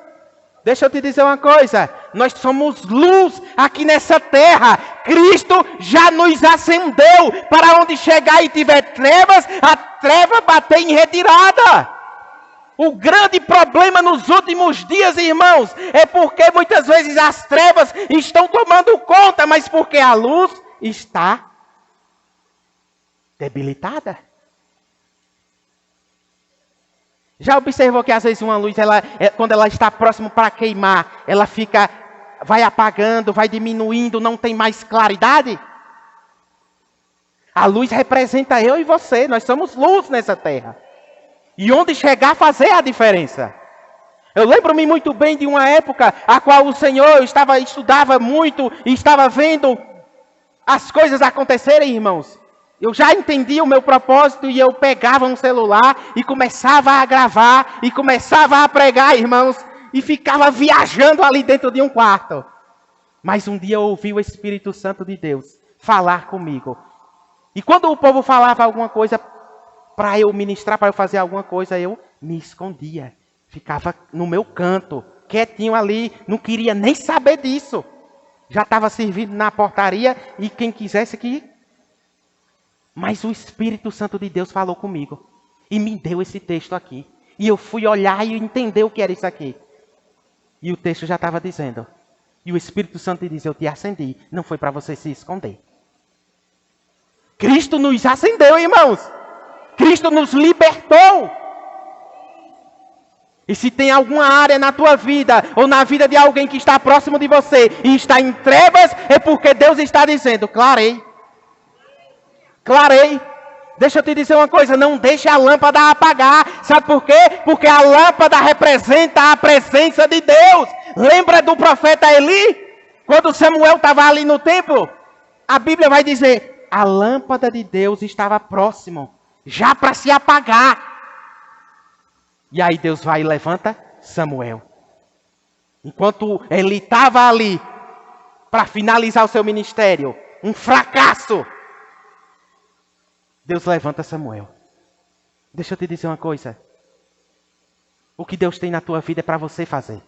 Deixa eu te dizer uma coisa. Nós somos luz aqui nessa terra. Cristo já nos acendeu. Para onde chegar e tiver trevas, a treva bater em retirada. O grande problema nos últimos dias, irmãos, é porque muitas vezes as trevas estão tomando conta, mas porque a luz está debilitada. Já observou que às vezes uma luz, quando ela está próximo para queimar, ela vai apagando, vai diminuindo, não tem mais claridade? A luz representa eu e você, nós somos luz nessa terra. E onde chegar, fazer a diferença. Eu lembro-me muito bem de uma época a qual o Senhor estudava muito e estava vendo as coisas acontecerem, irmãos. Eu já entendi o meu propósito e eu pegava um celular e começava a gravar e começava a pregar, irmãos, e ficava viajando ali dentro de um quarto. Mas um dia eu ouvi o Espírito Santo de Deus falar comigo. E quando o povo falava alguma coisa para eu ministrar, para eu fazer alguma coisa, eu me escondia. Ficava no meu canto, quietinho ali, não queria nem saber disso. Já estava servindo na portaria e quem quisesse que... Mas o Espírito Santo de Deus falou comigo e me deu esse texto aqui. E eu fui olhar e entender o que era isso aqui. E o texto já estava dizendo. E o Espírito Santo diz, eu te acendi, não foi para você se esconder. Cristo nos acendeu, irmãos. Cristo nos libertou. E se tem alguma área na tua vida, ou na vida de alguém que está próximo de você, e está em trevas, é porque Deus está dizendo, clarei. Clarei. Deixa eu te dizer uma coisa, não deixe a lâmpada apagar. Sabe por quê? Porque a lâmpada representa a presença de Deus. Lembra do profeta Eli? Quando Samuel estava ali no templo? A Bíblia vai dizer, a lâmpada de Deus estava próximo, já para se apagar. E aí Deus vai e levanta Samuel. Enquanto ele estava ali, para finalizar o seu ministério, um fracasso, Deus levanta Samuel. Deixa eu te dizer uma coisa. O que Deus tem na tua vida é para você fazer.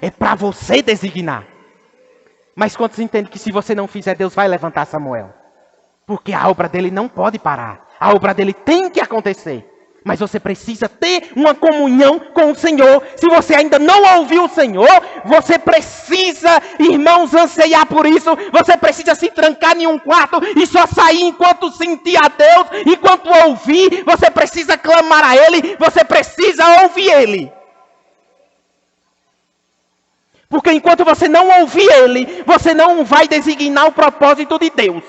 É para você designar. Mas quantos entendem que se você não fizer, Deus vai levantar Samuel? Porque a obra dele não pode parar. A obra dele tem que acontecer. Mas você precisa ter uma comunhão com o Senhor. Se você ainda não ouviu o Senhor, você precisa, irmãos, anseiar por isso. Você precisa se trancar em um quarto e só sair enquanto sentir a Deus, enquanto ouvir. Você precisa clamar a Ele, você precisa ouvir Ele. Porque enquanto você não ouvir Ele, você não vai designar o propósito de Deus.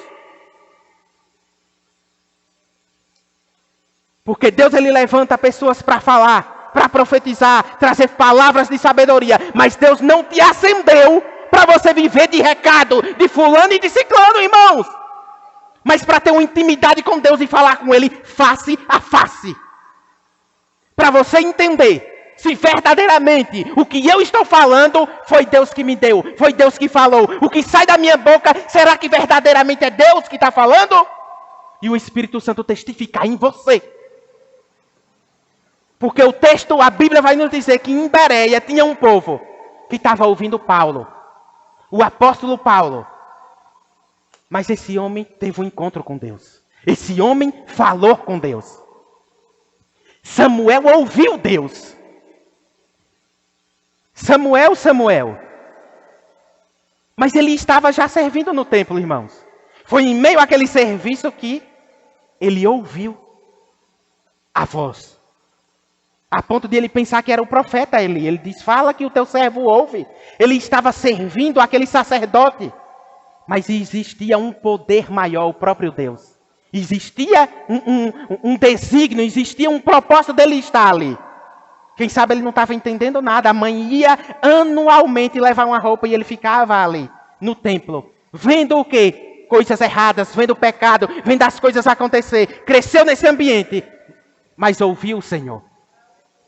Porque Deus, Ele levanta pessoas para falar, para profetizar, trazer palavras de sabedoria. Mas Deus não te acendeu para você viver de recado de fulano e de ciclano, irmãos. Mas para ter uma intimidade com Deus e falar com Ele face a face. Para você entender se verdadeiramente o que eu estou falando foi Deus que me deu, foi Deus que falou. O que sai da minha boca, será que verdadeiramente é Deus que está falando? E o Espírito Santo testificar em você. Porque o texto, a Bíblia vai nos dizer que em Bereia tinha um povo que estava ouvindo Paulo. O apóstolo Paulo. Mas esse homem teve um encontro com Deus. Esse homem falou com Deus. Samuel ouviu Deus. Samuel. Mas ele estava já servindo no templo, irmãos. Foi em meio àquele serviço que ele ouviu a voz A ponto de ele pensar que era o profeta Eli. Ele diz, fala que o teu servo ouve. Ele estava servindo aquele sacerdote. Mas existia um poder maior, o próprio Deus. Existia um desígnio, existia um propósito dele estar ali. Quem sabe ele não estava entendendo nada. A mãe ia anualmente levar uma roupa e ele ficava ali, no templo. Vendo o quê? Coisas erradas, vendo o pecado, vendo as coisas acontecer. Cresceu nesse ambiente, mas ouviu o Senhor.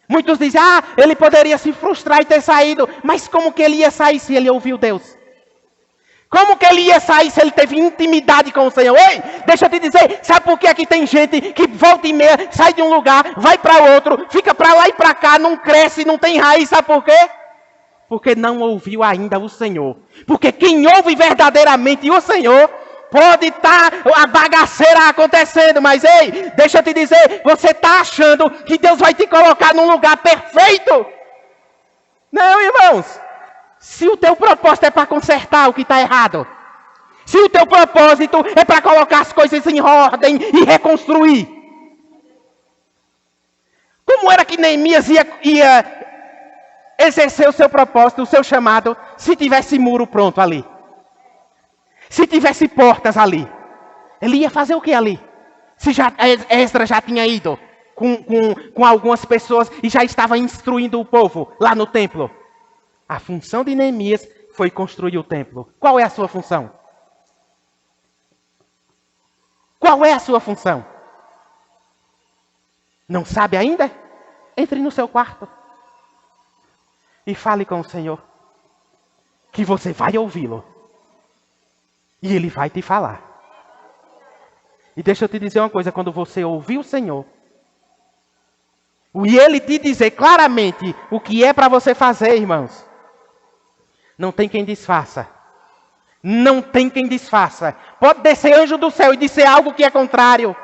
Muitos dizem, ele poderia se frustrar e ter saído. Mas como que ele ia sair se ele ouviu Deus? Como que ele ia sair se ele teve intimidade com o Senhor? Ei, deixa eu te dizer, sabe por que aqui tem gente que volta e meia, sai de um lugar, vai para outro, fica para lá e para cá, não cresce, não tem raiz, sabe por quê? Porque não ouviu ainda o Senhor. Porque quem ouve verdadeiramente o Senhor, pode estar a bagaceira acontecendo, mas ei, deixa eu te dizer, você está achando que Deus vai te colocar num lugar perfeito? Não, irmãos. Se o teu propósito é para consertar o que está errado, se o teu propósito é para colocar as coisas em ordem e reconstruir, como era que Neemias ia exercer o seu propósito, o seu chamado, se tivesse muro pronto ali? Se tivesse portas ali? Ele ia fazer o que ali? Se Esdras já tinha ido com algumas pessoas e já estava instruindo o povo lá no templo. A função de Neemias foi construir o templo. Qual é a sua função? Qual é a sua função? Não sabe ainda? Entre no seu quarto e fale com o Senhor, que você vai ouvi-lo e Ele vai te falar. E deixa eu te dizer uma coisa, quando você ouvir o Senhor e Ele te dizer claramente o que é para você fazer, irmãos, não tem quem disfarça. Não tem quem disfarça. Pode descer anjo do céu e dizer algo que é contrário.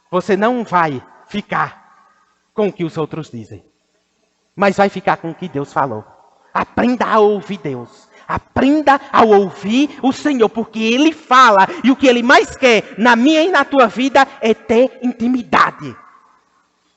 Você não vai ficar com o que os outros dizem. Mas vai ficar com o que Deus falou. Aprenda a ouvir Deus. Aprenda a ouvir o Senhor. Porque Ele fala. E o que Ele mais quer na minha e na tua vida é ter intimidade.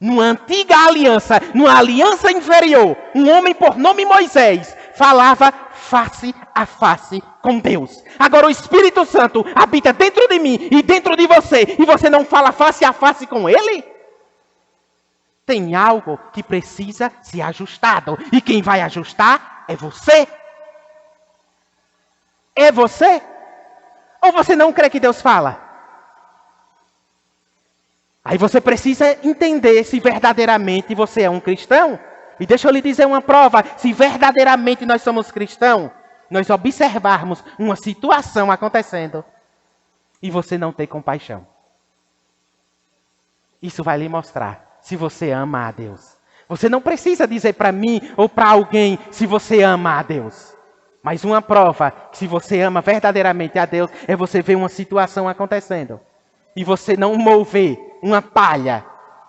Numa antiga aliança, numa aliança inferior, um homem por nome Moisés falava face a face com Deus. Agora o Espírito Santo habita dentro de mim e dentro de você, e você não fala face a face com Ele? Tem algo que precisa ser ajustado, e quem vai ajustar é você. É você? Ou você não crê que Deus fala? Aí você precisa entender se verdadeiramente você é um cristão. E deixa eu lhe dizer uma prova. Se verdadeiramente nós somos cristãos, nós observarmos uma situação acontecendo e você não ter compaixão. Isso vai lhe mostrar se você ama a Deus. Você não precisa dizer para mim ou para alguém se você ama a Deus. Mas uma prova que se você ama verdadeiramente a Deus é você ver uma situação acontecendo e você não mover uma palha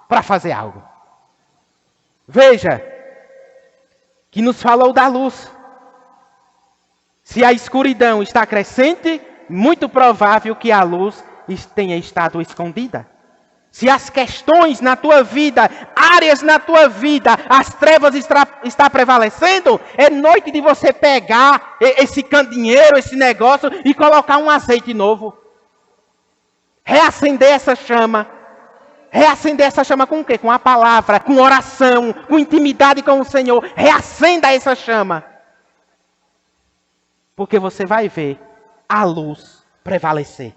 para fazer algo. Veja que nos falou da luz. Se a escuridão está crescente, muito provável que a luz tenha estado escondida. Se as questões na tua vida, áreas na tua vida, as trevas está prevalecendo, é noite de você pegar esse candeeiro, esse negócio e colocar um azeite novo. Reacender essa chama. Reacender essa chama com o quê? Com a palavra, com oração, com intimidade com o Senhor. Reacenda essa chama. Porque você vai ver a luz prevalecer.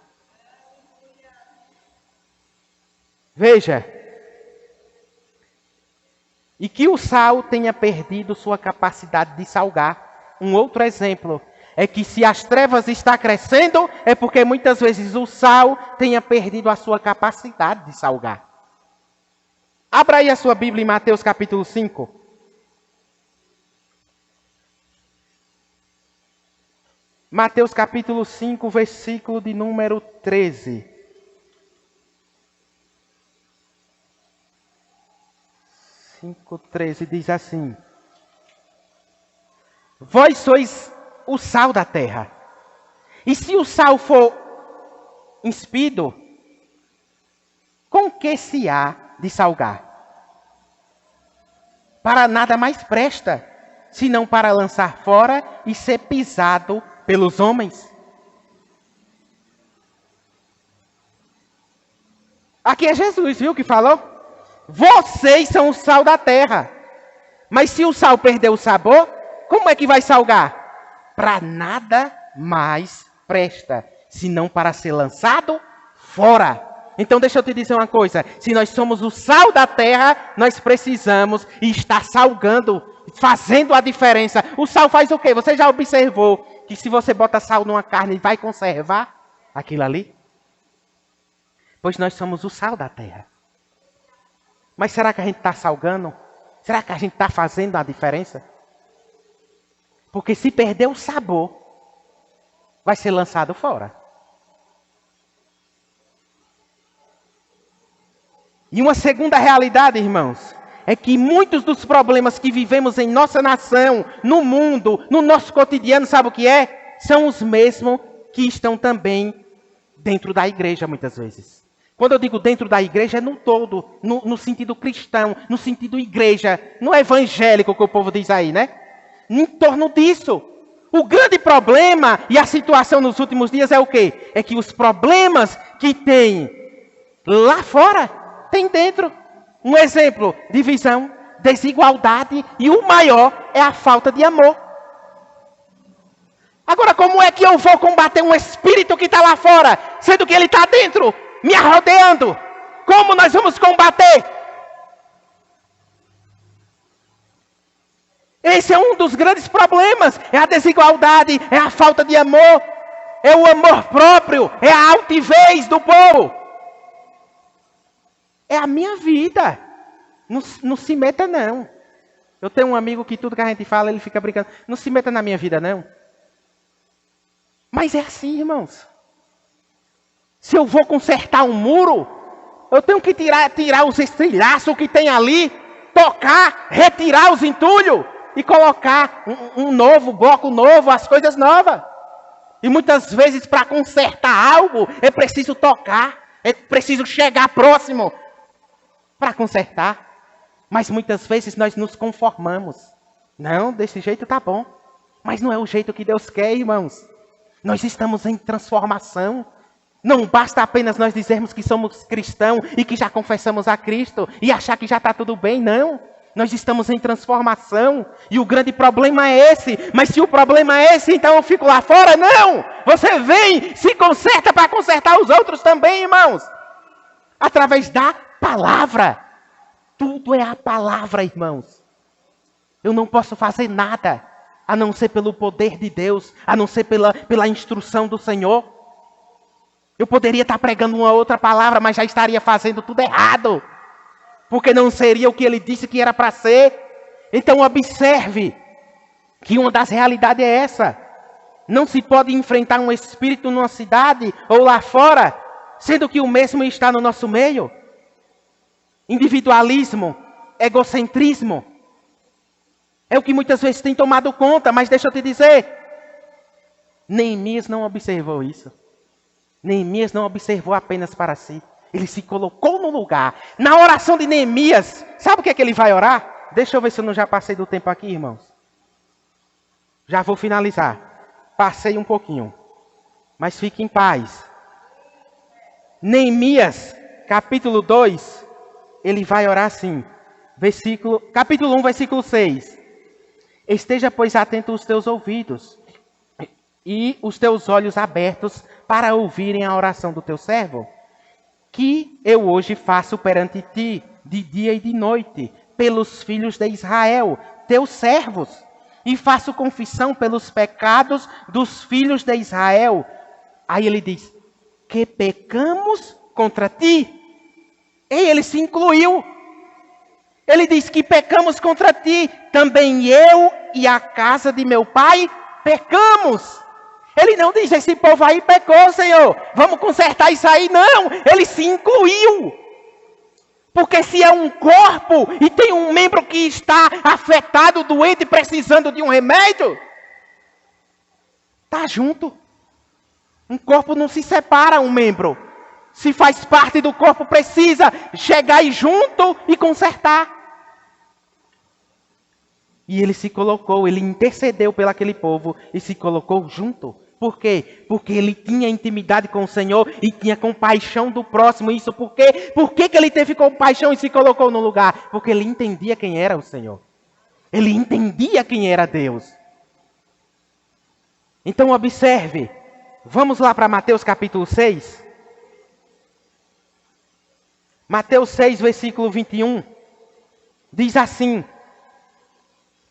Veja. E que o sal tenha perdido sua capacidade de salgar. Um outro exemplo é que se as trevas estão crescendo, é porque muitas vezes o sal tenha perdido a sua capacidade de salgar. Abra aí a sua Bíblia em Mateus capítulo 5. Mateus capítulo 5, versículo de número 13. Cinco, 13 diz assim: Vós sois o sal da terra. E se o sal for inspido, com que se há de salgar? para nada mais presta, senão para lançar fora e ser pisado pelos homens. Aqui é Jesus, viu, que falou? Vocês são o sal da terra. Mas se o sal perder o sabor, como é que vai salgar? Para nada mais presta, senão para ser lançado fora. Então deixa eu te dizer uma coisa. Se nós somos o sal da terra, nós precisamos estar salgando, fazendo a diferença. O sal faz o quê? Você já observou que se você bota sal numa carne, vai conservar aquilo ali? Pois nós somos o sal da terra. Mas será que a gente está salgando? Será que a gente está fazendo a diferença? Porque se perder o sabor, vai ser lançado fora. E uma segunda realidade, irmãos, é que muitos dos problemas que vivemos em nossa nação, no mundo, no nosso cotidiano, sabe o que é? São os mesmos que estão também dentro da igreja, muitas vezes. Quando eu digo dentro da igreja, é no todo, no sentido cristão, no sentido igreja, no evangélico que o povo diz aí, né? Em torno disso. O grande problema e a situação nos últimos dias é o quê? É que os problemas que tem lá fora, tem dentro. Um exemplo, divisão, desigualdade e o maior é a falta de amor. Agora, como é que eu vou combater um espírito que está lá fora, sendo que ele está dentro, me arrodeando? Como nós vamos combater? Esse é um dos grandes problemas. É a desigualdade, é a falta de amor, é o amor próprio, é a altivez do povo. É a minha vida. Não se meta, não. Eu tenho um amigo que tudo que a gente fala, ele fica brincando. Não se meta na minha vida, não. Mas é assim, irmãos. Se eu vou consertar um muro, eu tenho que tirar os estilhaços que tem ali, tocar, retirar os entulhos e colocar um novo, bloco novo, as coisas novas. E muitas vezes para consertar algo, é preciso tocar, é preciso chegar próximo para consertar. Mas muitas vezes nós nos conformamos. Não, desse jeito tá bom. Mas não é o jeito que Deus quer, irmãos. Nós estamos em transformação. Não basta apenas nós dizermos que somos cristãos e que já confessamos a Cristo e achar que já está tudo bem, não. Nós estamos em transformação e o grande problema é esse. Mas se o problema é esse, então eu fico lá fora? Não! Você vem, se conserta para consertar os outros também, irmãos. Através da palavra. Tudo é a palavra, irmãos. Eu não posso fazer nada, a não ser pelo poder de Deus, a não ser pela instrução do Senhor. Eu poderia estar pregando uma outra palavra, mas já estaria fazendo tudo errado. Porque não seria o que ele disse que era para ser. Então observe que uma das realidades é essa. Não se pode enfrentar um espírito numa cidade ou lá fora, sendo que o mesmo está no nosso meio. Individualismo, egocentrismo. É o que muitas vezes tem tomado conta, mas deixa eu te dizer. Neemias não observou isso. Neemias não observou apenas para si. Ele se colocou no lugar. Na oração de Neemias, sabe o que é que ele vai orar? Deixa eu ver se eu não já passei do tempo aqui, irmãos. Já vou finalizar. Passei um pouquinho. Mas fique em paz. Neemias, capítulo 2, ele vai orar assim. Capítulo 1, versículo 6. Esteja, pois, atento os teus ouvidos e os teus olhos abertos para ouvirem a oração do teu servo, que eu hoje faço perante ti, de dia e de noite, pelos filhos de Israel, teus servos, e faço confissão pelos pecados dos filhos de Israel. Aí ele diz, que pecamos contra ti. E ele se incluiu. Ele diz que pecamos contra ti. Também eu e a casa de meu pai pecamos. Ele não diz, esse povo aí pecou, Senhor. Vamos consertar isso aí. Não, ele se incluiu. Porque se é um corpo e tem um membro que está afetado, doente, precisando de um remédio, está junto. Um corpo não se separa um membro. Se faz parte do corpo, precisa chegar aí junto e consertar. E ele se colocou, ele intercedeu pelo aquele povo e se colocou junto. Por quê? Porque ele tinha intimidade com o Senhor e tinha compaixão do próximo. Isso por quê? Por que ele teve compaixão e se colocou no lugar? Porque ele entendia quem era o Senhor. Ele entendia quem era Deus. Então observe. Vamos lá para Mateus capítulo 6. Mateus 6, versículo 21. Diz assim: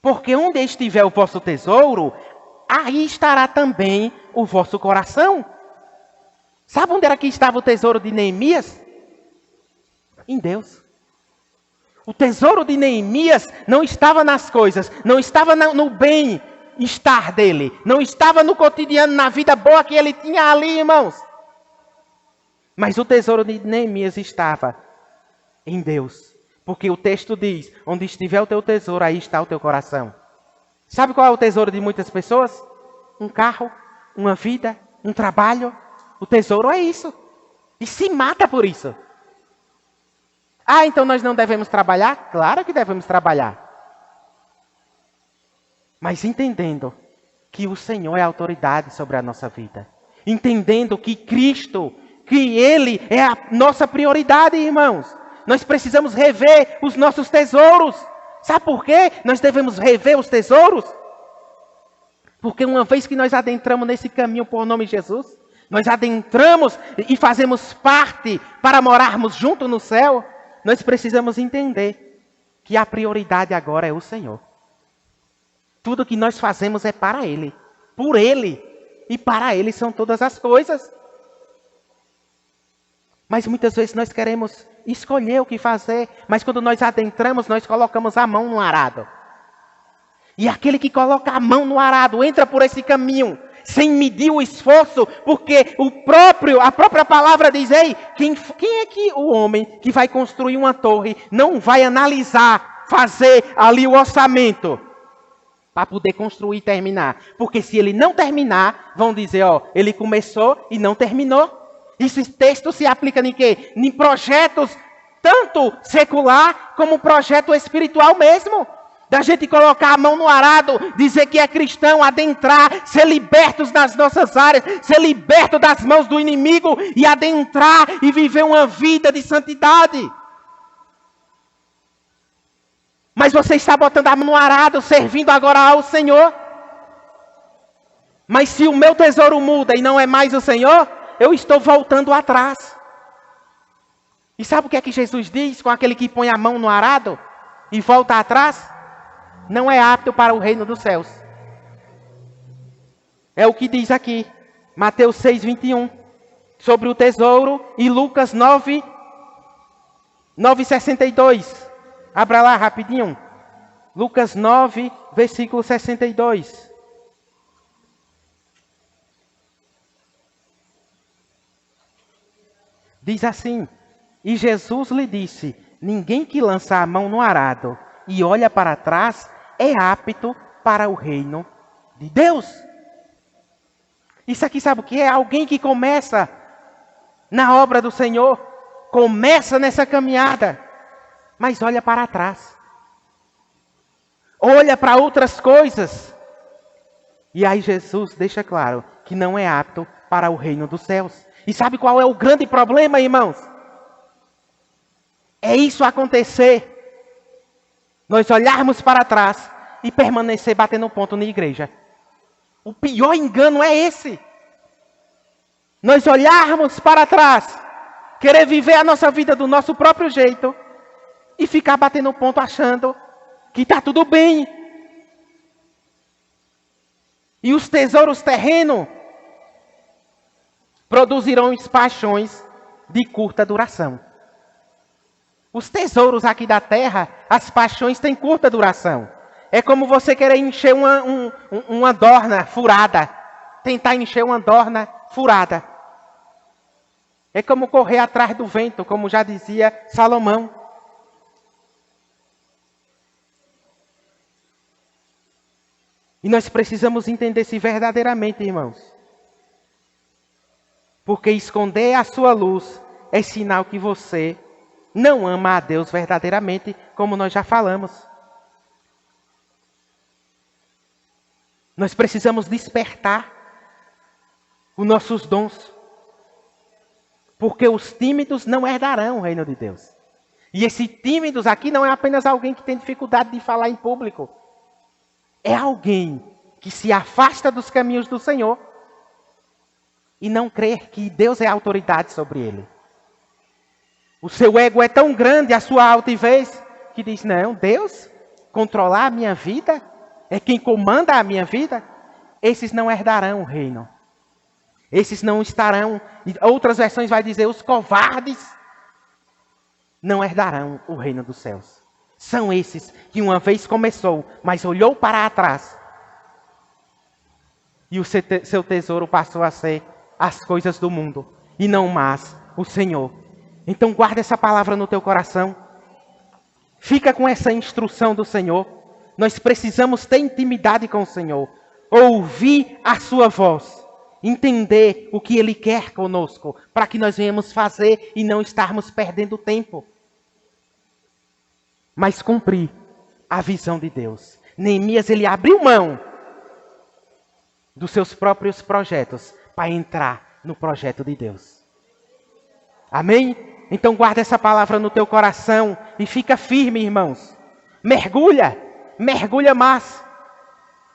porque onde estiver o vosso tesouro, aí estará também o vosso coração. Sabe onde era que estava o tesouro de Neemias? Em Deus. O tesouro de Neemias não estava nas coisas, não estava no bem-estar dele, não estava no cotidiano, na vida boa que ele tinha ali, irmãos. Mas o tesouro de Neemias estava em Deus. Porque o texto diz, onde estiver o teu tesouro, aí está o teu coração. Sabe qual é o tesouro de muitas pessoas? Um carro, uma vida, um trabalho. O tesouro é isso. E se mata por isso. Ah, então nós não devemos trabalhar? Claro que devemos trabalhar. Mas entendendo que o Senhor é a autoridade sobre a nossa vida. Entendendo que Cristo, que Ele é a nossa prioridade, irmãos. Nós precisamos rever os nossos tesouros. Sabe por quê? Nós devemos rever os tesouros. Porque uma vez que nós adentramos nesse caminho por nome de Jesus, nós adentramos e fazemos parte para morarmos junto no céu, nós precisamos entender que a prioridade agora é o Senhor. Tudo que nós fazemos é para Ele, por Ele, e para Ele são todas as coisas. Mas muitas vezes nós queremos escolher o que fazer, mas quando nós adentramos, nós colocamos a mão no arado. E aquele que coloca a mão no arado entra por esse caminho, sem medir o esforço, porque a própria palavra diz, ei, quem é que o homem que vai construir uma torre não vai analisar, fazer ali o orçamento, para poder construir e terminar? Porque se ele não terminar, vão dizer, ó, ele começou e não terminou. Esse texto se aplica em quê? Em projetos, tanto secular, como projeto espiritual mesmo. Da gente colocar a mão no arado, dizer que é cristão, adentrar, ser libertos das nossas áreas, ser liberto das mãos do inimigo e adentrar e viver uma vida de santidade. Mas você está botando a mão no arado, servindo agora ao Senhor. Mas se o meu tesouro muda e não é mais o Senhor, eu estou voltando atrás. E sabe o que é que Jesus diz com aquele que põe a mão no arado e volta atrás? Não é apto para o reino dos céus. É o que diz aqui, Mateus 6, 21, sobre o tesouro, e Lucas 9, 62. Abra lá rapidinho. Lucas 9, versículo 62. Diz assim: e Jesus lhe disse, ninguém que lança a mão no arado e olha para trás é apto para o reino de Deus. Isso aqui sabe o que é? Alguém que começa na obra do Senhor, começa nessa caminhada, mas olha para trás. Olha para outras coisas. E aí Jesus deixa claro que não é apto para o reino dos céus. E sabe qual é o grande problema, irmãos? É isso acontecer. Nós olharmos para trás e permanecer batendo ponto na igreja. O pior engano é esse. Nós olharmos para trás, querer viver a nossa vida do nosso próprio jeito e ficar batendo ponto achando que está tudo bem. E os tesouros terrenos produzirão paixões de curta duração. Os tesouros aqui da terra, as paixões têm curta duração. É como você querer encher uma dorna furada. Tentar encher uma dorna furada. É como correr atrás do vento, como já dizia Salomão. E nós precisamos entender se verdadeiramente, irmãos. Porque esconder a sua luz é sinal que você não ama a Deus verdadeiramente, como nós já falamos. Nós precisamos despertar os nossos dons. Porque os tímidos não herdarão o reino de Deus. E esse tímidos aqui não é apenas alguém que tem dificuldade de falar em público. É alguém que se afasta dos caminhos do Senhor e não crer que Deus é autoridade sobre ele. O seu ego é tão grande, a sua altivez, que diz, não, Deus controlar a minha vida, é quem comanda a minha vida. Esses não herdarão o reino. Esses não estarão, outras versões vai dizer, os covardes não herdarão o reino dos céus. São esses que uma vez começou, mas olhou para trás. E o seu tesouro passou a ser as coisas do mundo, e não mais o Senhor. Então guarda essa palavra no teu coração. Fica com essa instrução do Senhor. Nós precisamos ter intimidade com o Senhor. Ouvir a sua voz. Entender o que Ele quer conosco. Para que nós venhamos fazer e não estarmos perdendo tempo. Mas cumprir a visão de Deus. Neemias, ele abriu mão dos seus próprios projetos para entrar no projeto de Deus. Amém? Então guarda essa palavra no teu coração e fica firme, irmãos. Mergulha, mergulha mais.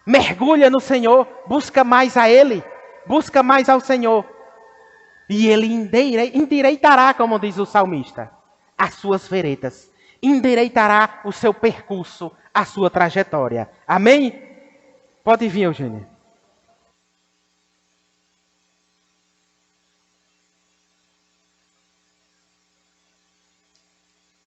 Mergulha no Senhor, busca mais a Ele, busca mais ao Senhor. E Ele endireitará, como diz o salmista, as suas veredas. Endireitará o seu percurso, a sua trajetória. Amém? Pode vir, Eugênia.